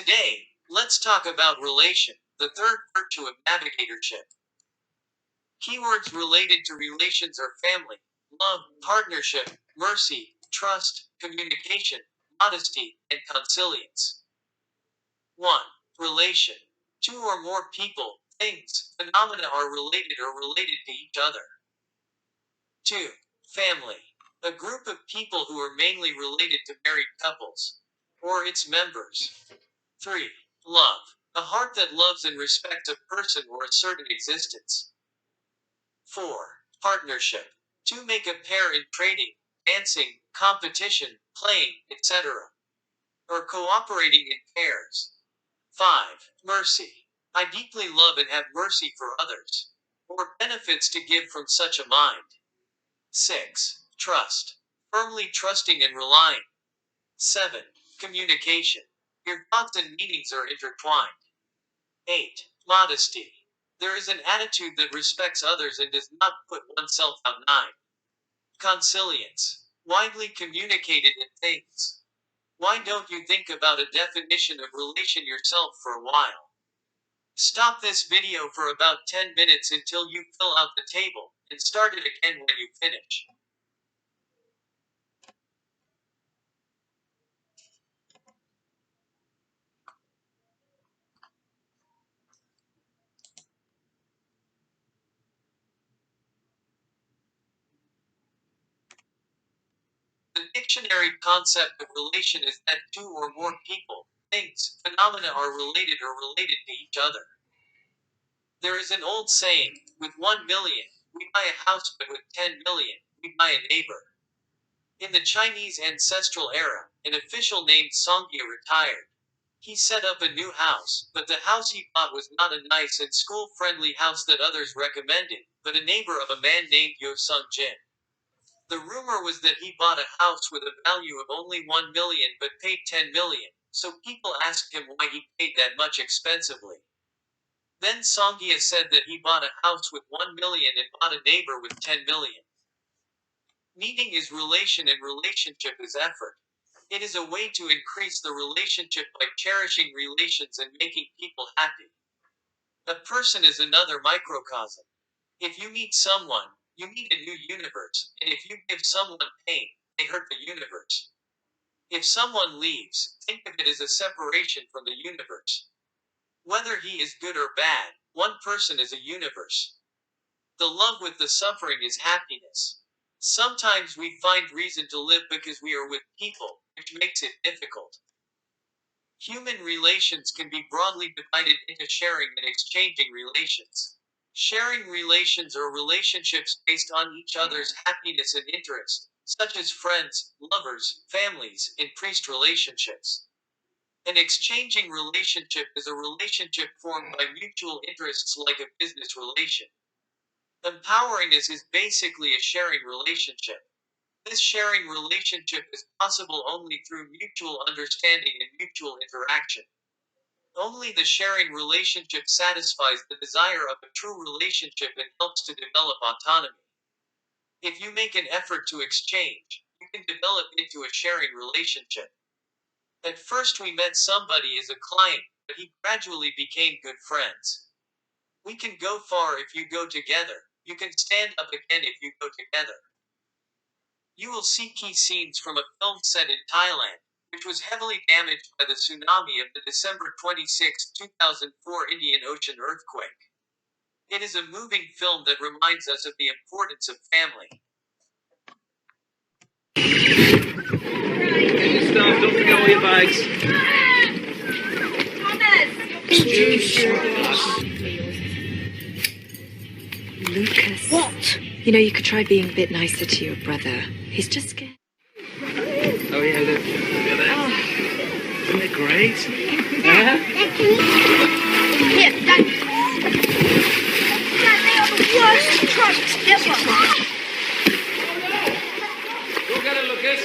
Today, let's talk about relation, the third virtue of navigatorship. Keywords related to relations are family, love, partnership, mercy, trust, communication, modesty, and consilience. 1. Relation. Two or more people, things, phenomena are related or related to each other. 2. Family. A group of people who are mainly related to married couples, or its members. 3. Love. A heart that loves and respects a person or a certain existence. 4. Partnership. Two make a pair in trading, dancing, competition, playing, etc., or cooperating in pairs. 5. Mercy. I deeply love and have mercy for others, or benefits to give from such a mind. 6. Trust. Firmly trusting and relying. 7. Communication. Your thoughts and meanings are intertwined. 8. Modesty. There is an attitude that respects others and does not put oneself out. 9. Consilience. Widely communicated in things. Why don't you think about a definition of relation yourself for a while? Stop this video for about 10 minutes until you fill out the table, and start it again when you finish. The dictionary concept of relation is that two or more people, things, phenomena are related or related to each other. There is an old saying, with 1 million, we buy a house, but with 10 million, we buy a neighbor. In the Chinese ancestral era, an official named Songye retired. He set up a new house, but the house he bought was not a nice and school-friendly house that others recommended, but a neighbor of a man named Yo Sung Jin. The rumor was that he bought a house with a value of only 1 million but paid 10 million, so people asked him why he paid that much expensively. Then Songye said that he bought a house with 1 million and bought a neighbor with 10 million. Meaning is relation and relationship is effort. It is a way to increase the relationship by cherishing relations and making people happy. A person is another microcosm. If you meet someone, you meet a new universe, and if you give someone pain, they hurt the universe. If someone leaves, think of it as a separation from the universe. Whether he is good or bad, one person is a universe. The love with the suffering is happiness. Sometimes we find reason to live because we are with people, which makes it difficult. Human relations can be broadly divided into sharing and exchanging relations. Sharing relations are relationships based on each other's happiness and interest, such as friends, lovers, families, and priest relationships. An exchanging relationship is a relationship formed by mutual interests like a business relation. Empoweringness is basically a sharing relationship. This sharing relationship is possible only through mutual understanding and mutual interaction. Only the sharing relationship satisfies the desire of a true relationship and helps to develop autonomy. If you make an effort to exchange, you can develop into a sharing relationship. At first, we met somebody as a client, but he gradually became good friends. We can go far if you go together. You can stand up again if you go together. You will see key scenes from a film set in Thailand, which was heavily damaged by the tsunami of the December 26, 2004 Indian Ocean earthquake. It is a moving film that reminds us of the importance of family. Get your stuff, don't forget all your bags. Lucas. What? You know, you could try being a bit nicer to your brother. He's just scared. Oh yeah, look at that. Isn't it great? Dad, here, Dad. Dad, they are the worst trucks ever. Go get it, Lucas.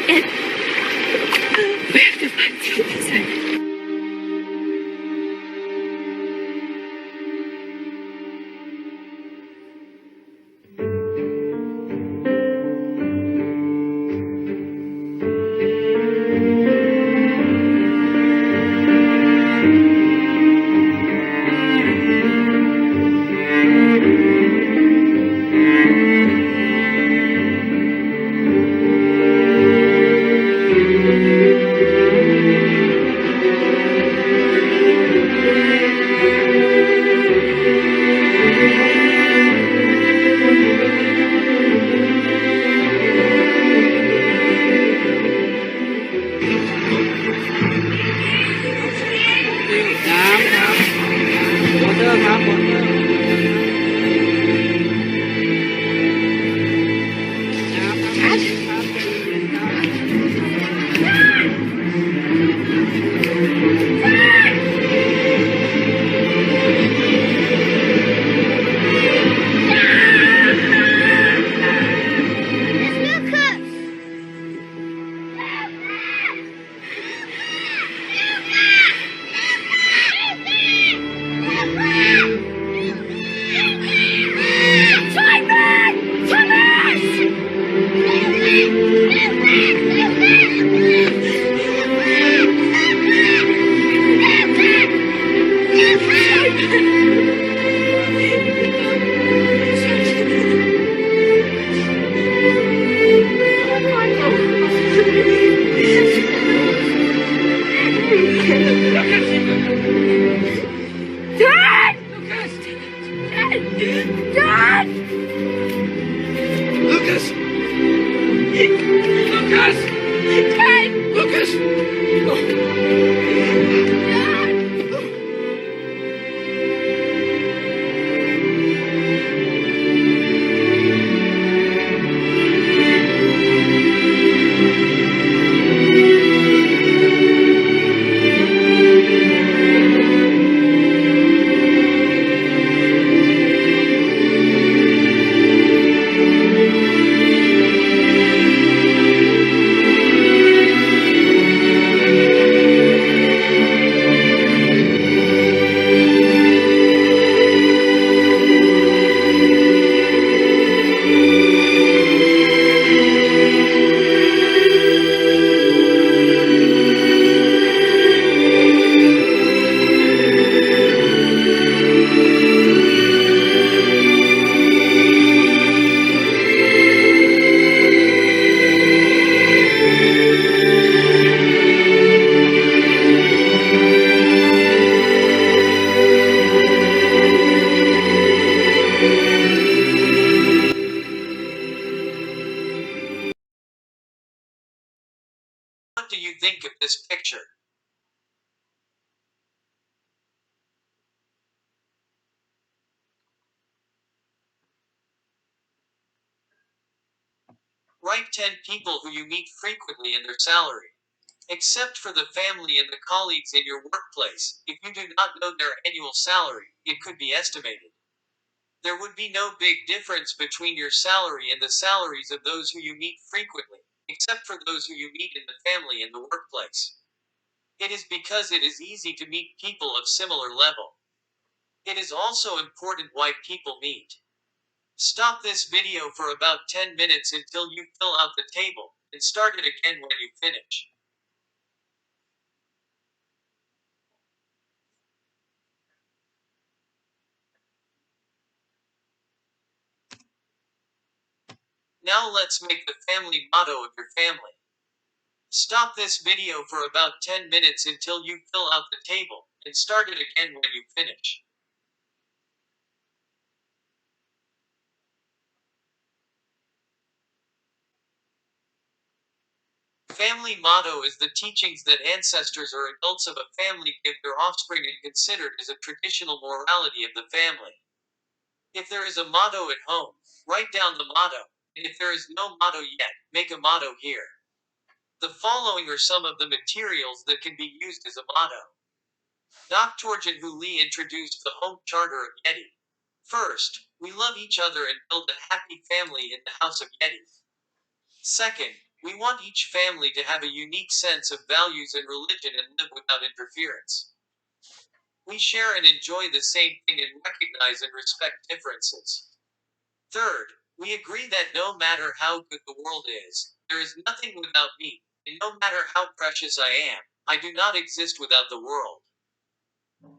We have to find something. Lucas! Lucas! Lucas! What do you think of this picture? Write 10 people who you meet frequently and their salary. Except for the family and the colleagues in your workplace, if you do not know their annual salary, it could be estimated. There would be no big difference between your salary and the salaries of those who you meet frequently, except for those who you meet in the family and the workplace. It is because it is easy to meet people of similar level. It is also important why people meet. Stop this video for about 10 minutes until you fill out the table, and start it again when you finish. Now let's make the family motto of your family. Stop this video for about 10 minutes until you fill out the table, and start it again when you finish. Family motto is the teachings that ancestors or adults of a family give their offspring and considered as a traditional morality of the family. If there is a motto at home, write down the motto, and if there is no motto yet, make a motto here. The following are some of the materials that can be used as a motto. Dr. Jorgen Lee introduced the home charter of Yeti. First, we love each other and build a happy family in the house of Yeti. Second, We want each family to have a unique sense of values and religion and live without interference. We share and enjoy the same thing and recognize and respect differences. Third, we agree that no matter how good the world is, there is nothing without me, and no matter how precious I am, I do not exist without the world.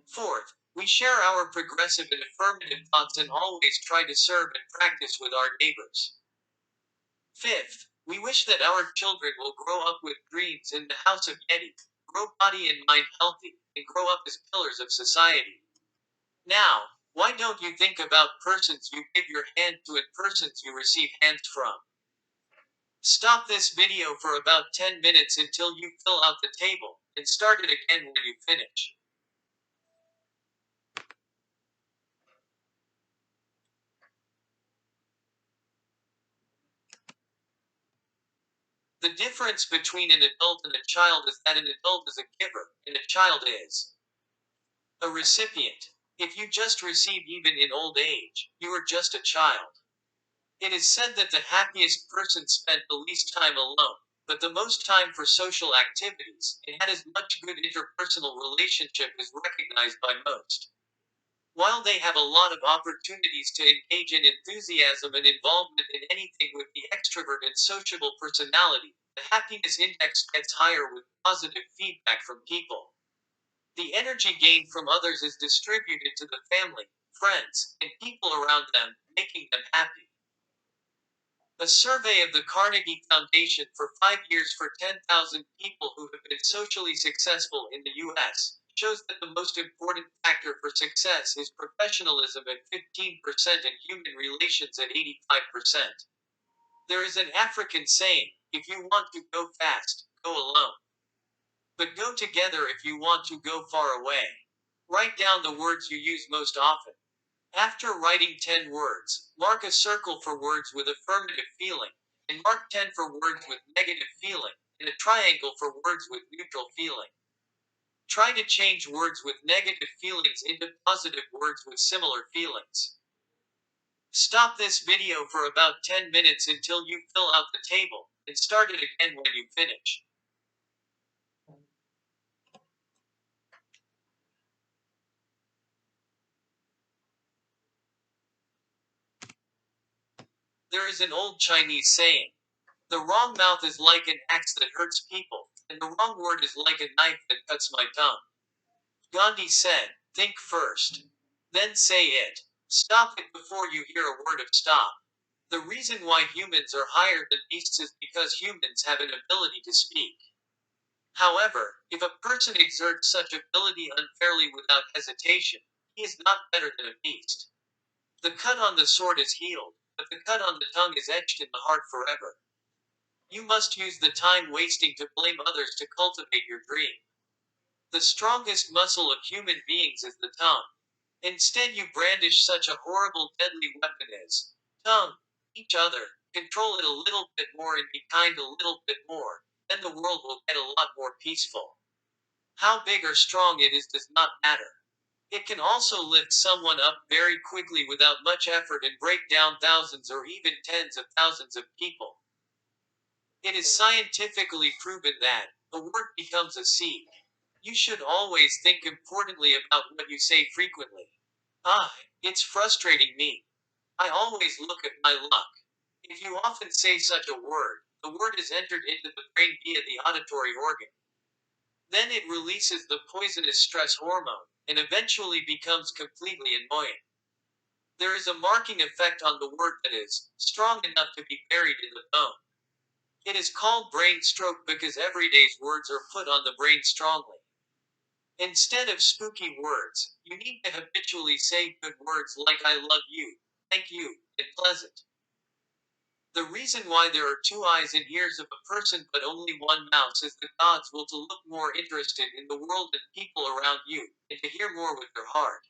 Fourth, we share our progressive and affirmative thoughts and always try to serve and practice with our neighbors. Fifth, we wish that our children will grow up with dreams in the house of Yeti, grow body and mind healthy, and grow up as pillars of society. Now, why don't you think about persons you give your hand to and persons you receive hands from? Stop this video for about 10 minutes until you fill out the table, and start it again when you finish. The difference between an adult and a child is that an adult is a giver, and a child is a recipient. If you just receive even in old age, you are just a child. It is said that the happiest person spent the least time alone, but the most time for social activities, and had as much good interpersonal relationship as recognized by most. While they have a lot of opportunities to engage in enthusiasm and involvement in anything with the extrovert and sociable personality, the happiness index gets higher with positive feedback from people. The energy gained from others is distributed to the family, friends, and people around them, making them happy. A survey of the Carnegie Foundation for 5 years for 10,000 people who have been socially successful in the US shows that the most important factor for success is professionalism at 15% and human relations at 85%. There is an African saying, if you want to go fast, go alone. But go together if you want to go far away. Write down the words you use most often. After writing 10 words, mark a circle for words with affirmative feeling, and mark 10 for words with negative feeling, and a triangle for words with neutral feeling. Try to change words with negative feelings into positive words with similar feelings. Stop this video for about 10 minutes until you fill out the table, and start it again when you finish. There is an old Chinese saying, the wrong mouth is like an axe that hurts people, and the wrong word is like a knife that cuts my tongue. Gandhi said, think first. Then say it. Stop it before you hear a word of stop. The reason why humans are higher than beasts is because humans have an ability to speak. However, if a person exerts such ability unfairly without hesitation, he is not better than a beast. The cut on the sword is healed, but the cut on the tongue is etched in the heart forever. You must use the time wasting to blame others to cultivate your dream. The strongest muscle of human beings is the tongue. Instead, you brandish such a horrible, deadly weapon as tongue. Each other. Control it a little bit more and be kind a little bit more. Then the world will get a lot more peaceful. How big or strong it is does not matter. It can also lift someone up very quickly without much effort and break down thousands or even tens of thousands of people. It is scientifically proven that a word becomes a seed. You should always think importantly about what you say frequently. It's frustrating me. I always look at my luck. If you often say such a word, the word is entered into the brain via the auditory organ. Then it releases the poisonous stress hormone, and eventually becomes completely annoying. There is a marking effect on the word that is strong enough to be buried in the bone. It is called brain stroke because everyday's words are put on the brain strongly. Instead of spooky words, you need to habitually say good words like I love you, thank you, and pleasant. The reason why there are two eyes and ears of a person but only one mouth is the gods will to look more interested in the world and people around you, and to hear more with their heart.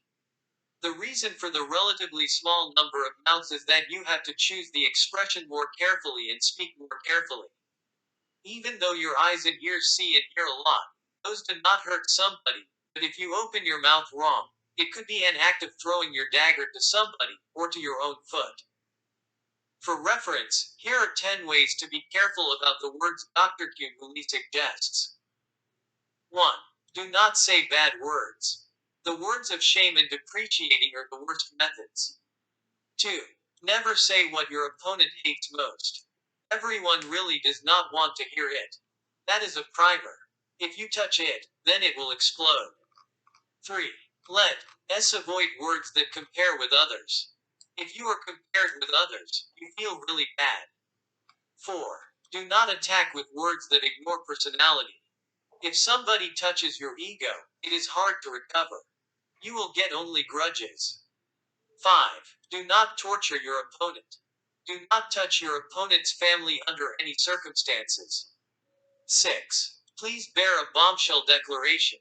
The reason for the relatively small number of mouths is that you have to choose the expression more carefully and speak more carefully. Even though your eyes and ears see and hear a lot, those do not hurt somebody, but if you open your mouth wrong, it could be an act of throwing your dagger to somebody, or to your own foot. For reference, here are 10 ways to be careful about the words Dr. Kuguli suggests. 1. Do not say bad words. The words of shame and depreciating are the worst methods. 2. Never say what your opponent hates most. Everyone really does not want to hear it. That is a primer. If you touch it, then it will explode. 3. Let us avoid words that compare with others. If you are compared with others, you feel really bad. 4. Do not attack with words that ignore personality. If somebody touches your ego, it is hard to recover. You will get only grudges. 5. Do not torture your opponent. Do not touch your opponent's family under any circumstances. 6. Please bear a bombshell declaration.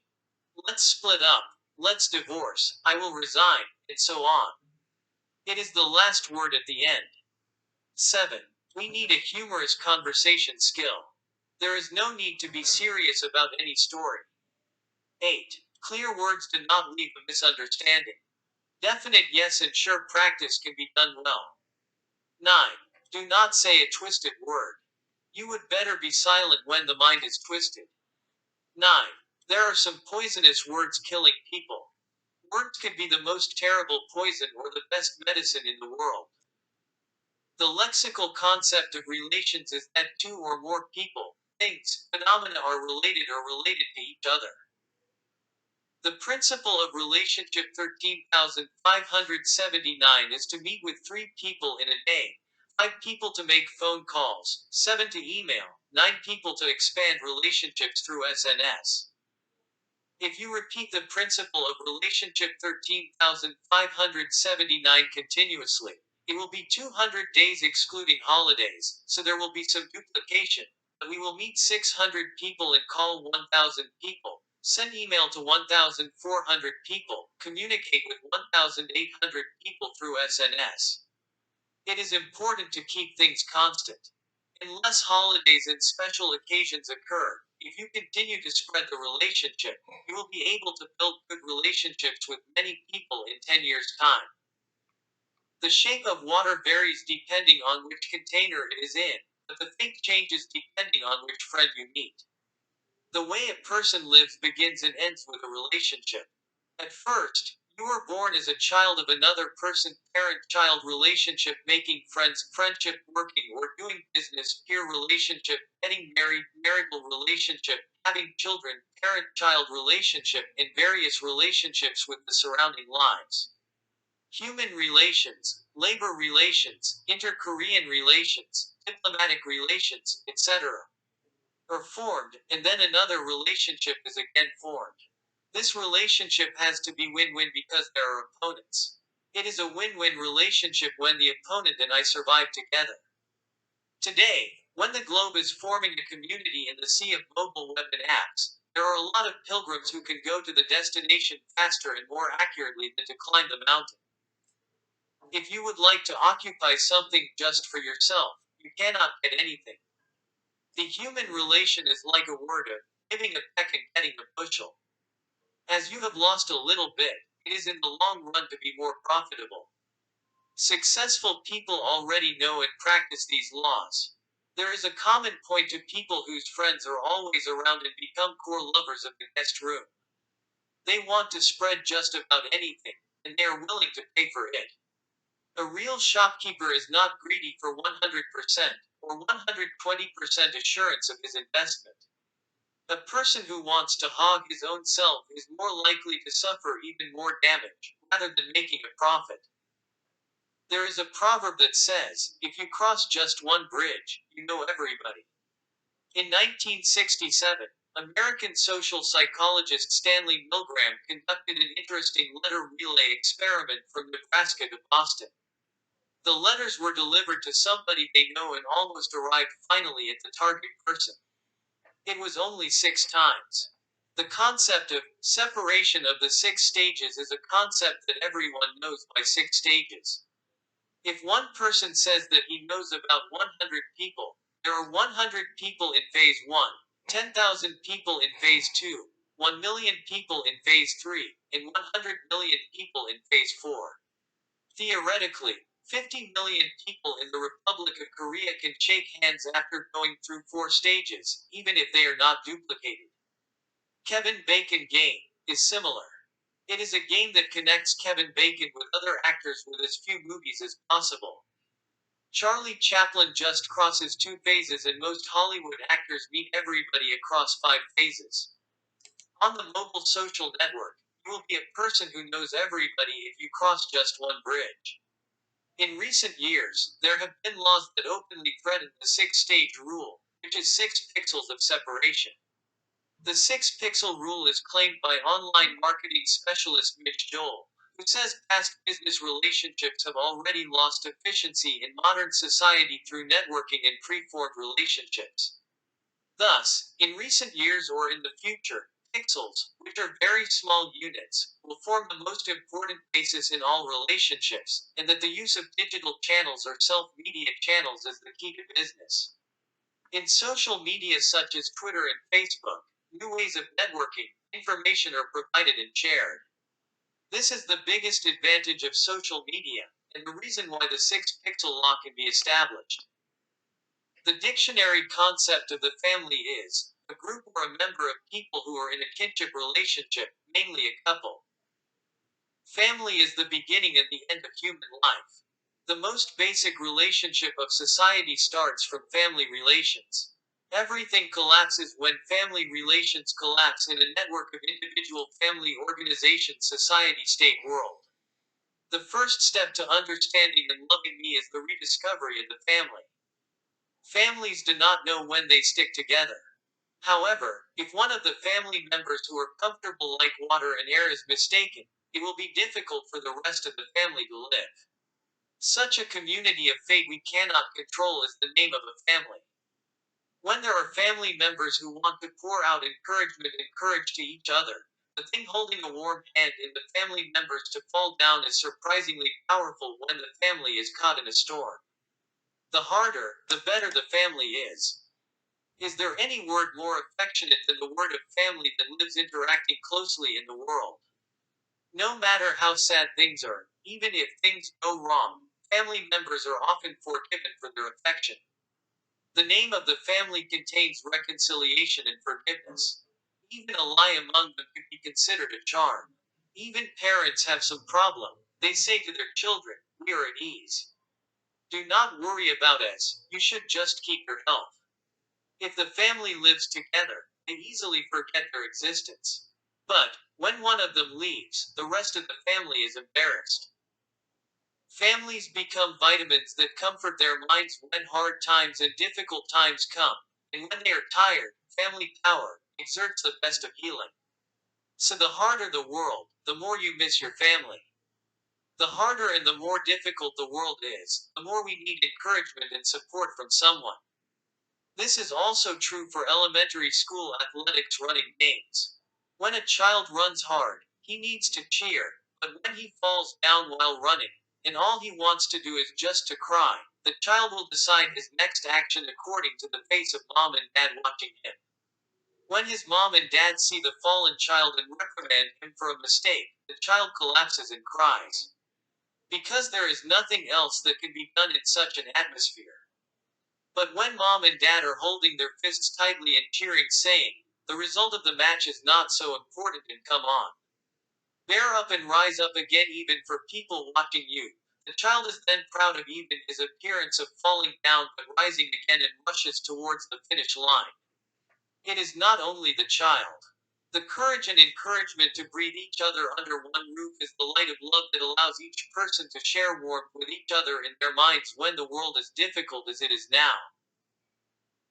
Let's split up. Let's divorce. I will resign, and so on. It is the last word at the end. 7. We need a humorous conversation skill. There is no need to be serious about any story. 8. Clear words do not leave a misunderstanding. Definite yes and sure practice can be done well. 9. Do not say a twisted word. You would better be silent when the mind is twisted. 9. There are some poisonous words killing people. Words could be the most terrible poison or the best medicine in the world. The lexical concept of relations is that two or more people, things, phenomena are related or related to each other. The principle of relationship 13,579 is to meet with 3 people in a day, 5 people to make phone calls, 7 to email, 9 people to expand relationships through SNS. If you repeat the principle of relationship 13,579 continuously, it will be 200 days excluding holidays, so there will be some duplication, but we will meet 600 people and call 1,000 people, send email to 1,400 people, communicate with 1,800 people through SNS. It is important to keep things constant. Unless holidays and special occasions occur, if you continue to spread the relationship, you will be able to build good relationships with many people in 10 years' time. The shape of water varies depending on which container it is in, but the fate changes depending on which friend you meet. The way a person lives begins and ends with a relationship. At first, you were born as a child of another person, parent-child relationship, making friends, friendship, working or doing business, peer relationship, getting married, marital relationship, having children, parent-child relationship, and various relationships with the surrounding lives. Human relations, labor relations, inter-Korean relations, diplomatic relations, etc. are formed, and then another relationship is again formed. This relationship has to be win-win because there are opponents. It is a win-win relationship when the opponent and I survive together. Today, when the globe is forming a community in the sea of mobile weapon apps, there are a lot of pilgrims who can go to the destination faster and more accurately than to climb the mountain. If you would like to occupy something just for yourself, you cannot get anything. The human relation is like a word of giving a peck and getting a bushel. As you have lost a little bit, it is in the long run to be more profitable. Successful people already know and practice these laws. There is a common point to people whose friends are always around and become core lovers of the guest room. They want to spread just about anything, and they are willing to pay for it. A real shopkeeper is not greedy for 100% or 120% assurance of his investment. A person who wants to hog his own self is more likely to suffer even more damage, rather than making a profit. There is a proverb that says, if you cross just one bridge, you know everybody. In 1967, American social psychologist Stanley Milgram conducted an interesting letter relay experiment from Nebraska to Boston. The letters were delivered to somebody they know and almost arrived finally at the target person. It was only 6 times. The concept of separation of the 6 stages is a concept that everyone knows by 6 stages. If one person says that he knows about 100 people, there are 100 people in phase 1, 10,000 people in phase 2, 1 million people in phase 3, and 100 million people in phase 4. Theoretically, 50 million people in the Republic of Korea can shake hands after going through 4 stages, even if they are not duplicated. Kevin Bacon Game is similar. It is a game that connects Kevin Bacon with other actors with as few movies as possible. Charlie Chaplin just crosses 2 phases, and most Hollywood actors meet everybody across 5 phases. On the mobile social network, you will be a person who knows everybody if you cross just one bridge. In recent years, there have been laws that openly threaten the 6 stage rule, which is 6 pixels of separation. The 6 pixel rule is claimed by online marketing specialist Mitch Joel, who says past business relationships have already lost efficiency in modern society through networking and preformed relationships. Thus, in recent years or in the future, pixels, which are very small units, will form the most important basis in all relationships, and that the use of digital channels or self-media channels is the key to business. In social media such as Twitter and Facebook, new ways of networking, information are provided and shared. This is the biggest advantage of social media, and the reason why the 6 pixel law can be established. The dictionary concept of the family is a group or a member of people who are in a kinship relationship, mainly a couple. Family is the beginning and the end of human life. The most basic relationship of society starts from family relations. Everything collapses when family relations collapse in a network of individual family organizations, society, state, world. The first step to understanding and loving me is the rediscovery of the family. Families do not know when they stick together. However, if one of the family members who are comfortable like water and air is mistaken, it will be difficult for the rest of the family to live. Such a community of fate we cannot control is the name of a family. When there are family members who want to pour out encouragement and courage to each other, the thing holding a warm hand in the family members to fall down is surprisingly powerful when the family is caught in a storm. The harder, the better the family is. Is there any word more affectionate than the word of family that lives interacting closely in the world? No matter how sad things are, even if things go wrong, family members are often forgiven for their affection. The name of the family contains reconciliation and forgiveness. Even a lie among them could be considered a charm. Even parents have some problem. They say to their children, "We are at ease. Do not worry about us, you should just keep your health." If the family lives together, they easily forget their existence. But, when one of them leaves, the rest of the family is embarrassed. Families become vitamins that comfort their minds when hard times and difficult times come, and when they are tired, family power exerts the best of healing. So the harder the world, the more you miss your family. The harder and the more difficult the world is, the more we need encouragement and support from someone. This is also true for elementary school athletics running games. When a child runs hard, he needs to cheer, but when he falls down while running, and all he wants to do is just to cry, the child will decide his next action according to the face of mom and dad watching him. When his mom and dad see the fallen child and reprimand him for a mistake, the child collapses and cries. Because there is nothing else that can be done in such an atmosphere. But when mom and dad are holding their fists tightly and cheering, saying, "The result of the match is not so important and come on. Bear up and rise up again," even for people watching you, the child is then proud of even his appearance of falling down but rising again and rushes towards the finish line. It is not only the child. The courage and encouragement to breathe each other under one roof is the light of love that allows each person to share warmth with each other in their minds when the world is difficult as it is now.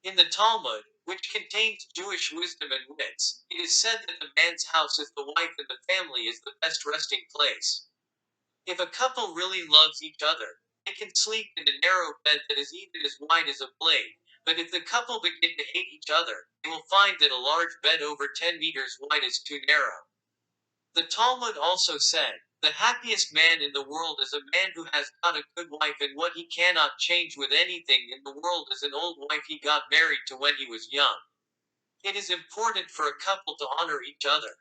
In the Talmud, which contains Jewish wisdom and wits, it is said that the man's house is the wife and the family is the best resting place. If a couple really loves each other, they can sleep in a narrow bed that is even as wide as a blade. But if the couple begin to hate each other, they will find that a large bed over 10 meters wide is too narrow. The Talmud also said, "The happiest man in the world is a man who has got a good wife, and what he cannot change with anything in the world is an old wife he got married to when he was young." It is important for a couple to honor each other.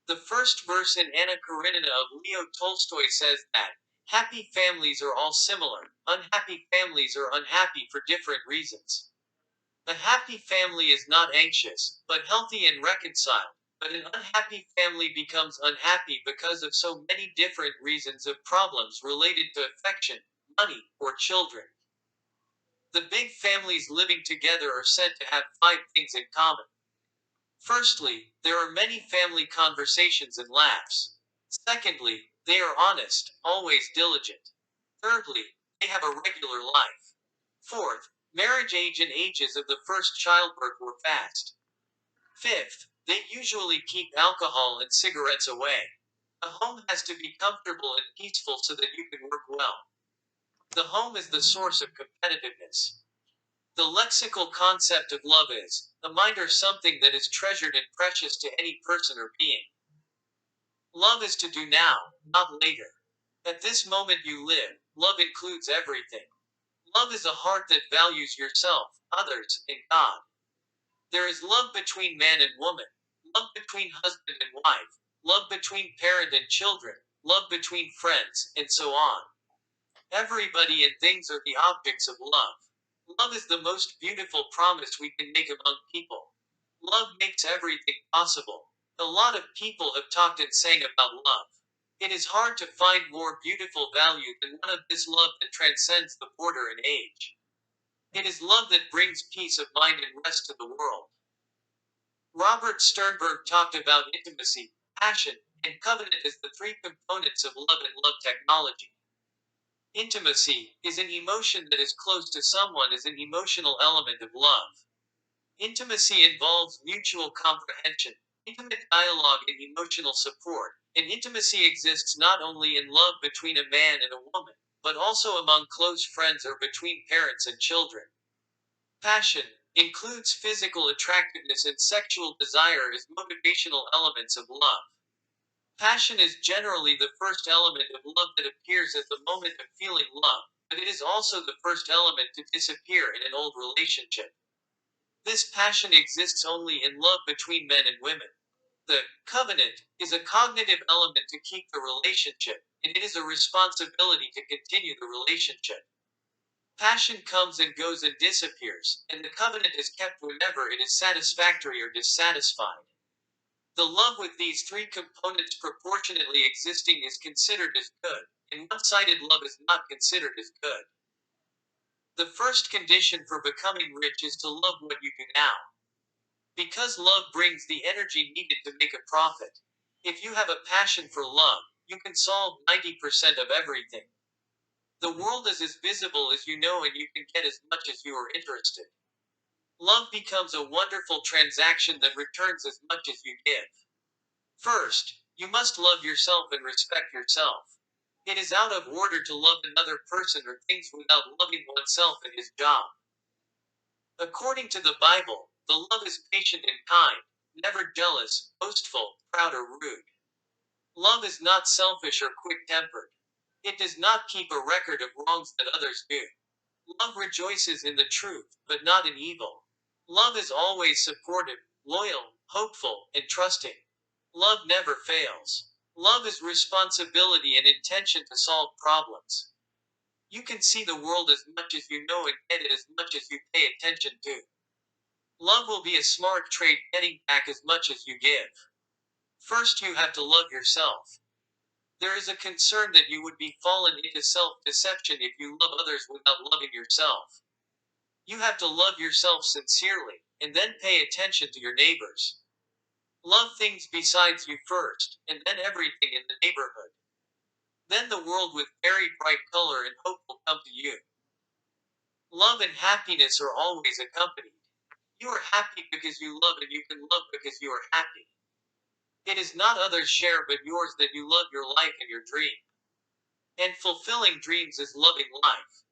The first verse in Anna Karenina of Leo Tolstoy says that, Happy families are all similar. Unhappy families are unhappy for different reasons. A happy family is not anxious, but healthy and reconciled. But an unhappy family becomes unhappy because of so many different reasons of problems related to affection, money, or children. The big families living together are said to have five things in common. Firstly, there are many family conversations and laughs. Secondly, they are honest, always diligent. Thirdly, they have a regular life. Fourth, marriage age and ages of the first childbirth were fast. Fifth, they usually keep alcohol and cigarettes away. A home has to be comfortable and peaceful so that you can work well. The home is the source of competitiveness. The lexical concept of love is a mind or something that is treasured and precious to any person or being. Love is to do now, not later. At this moment you live, love includes everything. Love is a heart that values yourself, others, and God. There is love between man and woman, love between husband and wife, love between parent and children, love between friends, and so on. Everybody and things are the objects of love. Love is the most beautiful promise we can make among people. Love makes everything possible. A lot of people have talked and sang about love. It is hard to find more beautiful value than one of this love that transcends the border and age. It is love that brings peace of mind and rest to the world. Robert Sternberg talked about intimacy, passion, and covenant as the three components of love and love technology. Intimacy is an emotion that is close to someone as an emotional element of love. Intimacy involves mutual comprehension, intimate dialogue, and emotional support. And intimacy exists not only in love between a man and a woman, but also among close friends or between parents and children. Passion includes physical attractiveness and sexual desire as motivational elements of love. Passion is generally the first element of love that appears at the moment of feeling love, but it is also the first element to disappear in an old relationship. This passion exists only in love between men and women. The covenant is a cognitive element to keep the relationship, and it is a responsibility to continue the relationship. Passion comes and goes and disappears, and the covenant is kept whenever it is satisfactory or dissatisfied. The love with these three components proportionately existing is considered as good, and one sided love is not considered as good. The first condition for becoming rich is to love what you do now. Because love brings the energy needed to make a profit. If you have a passion for love, you can solve 90% of everything. The world is as visible as you know, and you can get as much as you are interested. Love becomes a wonderful transaction that returns as much as you give. First, you must love yourself and respect yourself. It is out of order to love another person or things without loving oneself and his job. According to the Bible, the love is patient and kind, never jealous, boastful, proud, or rude. Love is not selfish or quick tempered. It does not keep a record of wrongs that others do. Love rejoices in the truth, but not in evil. Love is always supportive, loyal, hopeful, and trusting. Love never fails. Love is responsibility and intention to solve problems. You can see the world as much as you know and get it as much as you pay attention to. Love will be a smart trade, getting back as much as you give. First, you have to love yourself. There is a concern that you would be fallen into self deception if you love others without loving yourself. You have to love yourself sincerely, and then pay attention to your neighbors. Love things besides you first, and then everything in the neighborhood. Then the world with very bright color and hope will come to you. Love and happiness are always accompanied. You are happy because you love, and you can love because you are happy. It is not others' share but yours that you love your life and your dream. And fulfilling dreams is loving life.